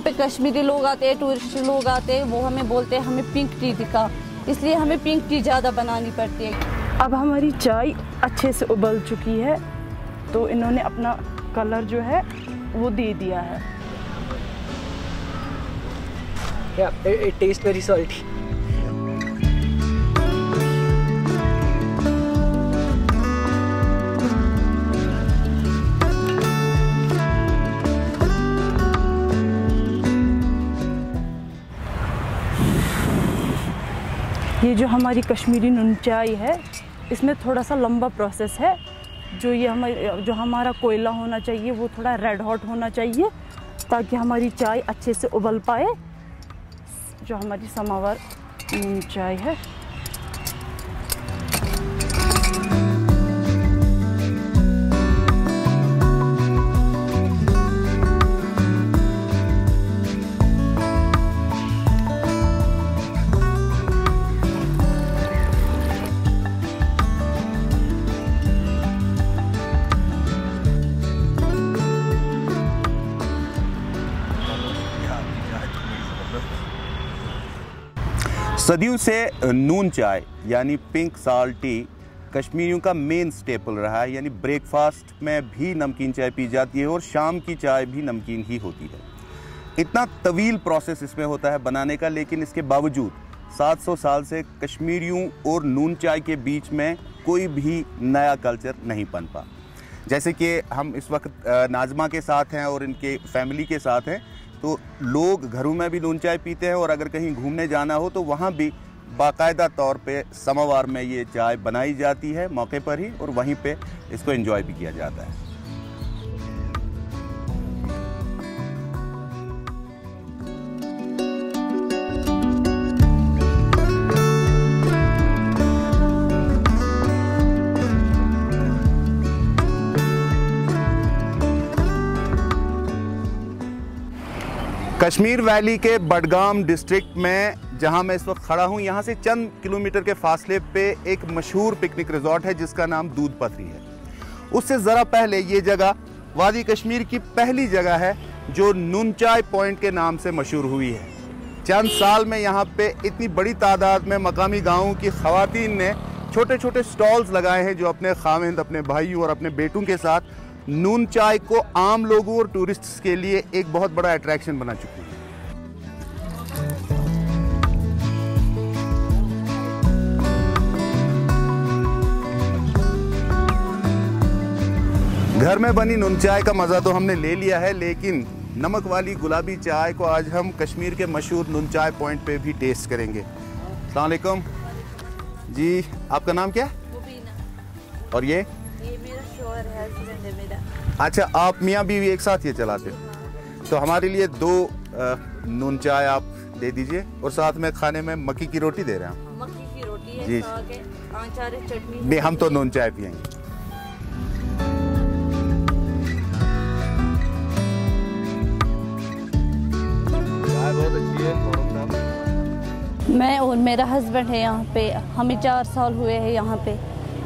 पे कश्मीरी लोग आते हैं, टूरिस्ट लोग आते हैं, वो हमें बोलते हैं हमें पिंक टी दिखा, इसलिए हमें पिंक टी ज़्यादा बनानी पड़ती है। अब हमारी चाय अच्छे से उबल चुकी है, तो इन्होंने अपना कलर जो है वो दे दिया है। It tastes very salty. ये जो हमारी कश्मीरी नून चाय है, इसमें थोड़ा सा लंबा प्रोसेस है। जो हमारा कोयला होना चाहिए वो थोड़ा रेड हॉट होना चाहिए, ताकि हमारी चाय अच्छे से उबल पाए। जो हमारी समावर नून चाय है, सदियों से नून चाय यानी पिंक साल्ट टी कश्मीरियों का मेन स्टेपल रहा है। यानी ब्रेकफास्ट में भी नमकीन चाय पी जाती है और शाम की चाय भी नमकीन ही होती है। इतना तवील प्रोसेस इसमें होता है बनाने का, लेकिन इसके बावजूद 700 साल से कश्मीरियों और नून चाय के बीच में कोई भी नया कल्चर नहीं पनपा। जैसे कि हम इस वक्त नाज़मा के साथ हैं और इनके फैमिली के साथ हैं, तो लोग घरों में भी नून चाय पीते हैं और अगर कहीं घूमने जाना हो तो वहाँ भी बाकायदा तौर पे समोवार में ये चाय बनाई जाती है मौके पर ही, और वहीं पे इसको एंजॉय भी किया जाता है। कश्मीर वैली के बडगाम डिस्ट्रिक्ट में जहां मैं इस वक्त खड़ा हूं, यहां से चंद किलोमीटर के फासले पे एक मशहूर पिकनिक रिजॉर्ट है जिसका नाम दूध पथरी है। उससे ज़रा पहले ये जगह वादी कश्मीर की पहली जगह है जो नून चाय पॉइंट के नाम से मशहूर हुई है। चंद साल में यहाँ पे इतनी बड़ी तादाद में मकामी गाँवों की ख़वातीन ने छोटे छोटे स्टॉल्स लगाए हैं जो अपने खाविंद, अपने भाइयों और अपने बेटों के साथ नून चाय को आम लोगों और टूरिस्ट्स के लिए एक बहुत बड़ा अट्रैक्शन बना चुकी है। घर में बनी नून चाय का मज़ा तो हमने ले लिया है, लेकिन नमक वाली गुलाबी चाय को आज हम कश्मीर के मशहूर नून चाय पॉइंट पे भी टेस्ट करेंगे। अस्सलाम वालेकुम जी, आपका नाम क्या है? मुबीना। और ये मेरा शौहर है, हस्बैंड है मेरा। अच्छा, आप मियाँ बीवी एक साथ ये चलाते हो? तो हमारे लिए 2 नून चाय आप दे दीजिए, और साथ में खाने में मक्की की रोटी दे रहे हैं। मक्की की रोटी है, जी, साग है, अचार है, चटनी। नहीं, हम तो नून चाय पियेंगे। बहुत अच्छी है। मैं और मेरा हस्बैंड है यहाँ पे, हमें 4 साल हुए हैं यहाँ पे।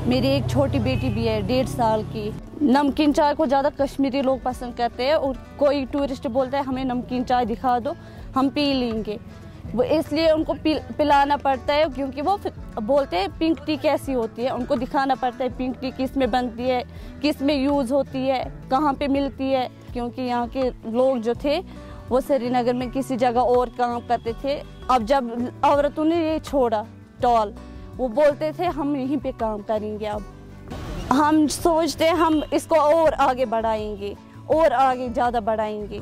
मेरी एक छोटी बेटी भी है 1.5 साल की। नमकीन चाय को ज़्यादा कश्मीरी लोग पसंद करते हैं, और कोई टूरिस्ट बोलता है हमें नमकीन चाय दिखा दो, हम पी लेंगे। वो इसलिए उनको पिलाना पड़ता है, क्योंकि वो बोलते हैं पिंक टी कैसी होती है। उनको दिखाना पड़ता है पिंक टी किस में बनती है, किस में यूज़ होती है, कहाँ पे मिलती है। क्योंकि यहाँ के लोग जो थे वो श्रीनगर में किसी जगह और काम करते थे। अब जब औरतों ने ये छोड़ा टॉल, वो बोलते थे हम यहीं पे काम करेंगे। अब हम सोचते हैं हम इसको और आगे बढ़ाएंगे और आगे ज़्यादा बढ़ाएंगे।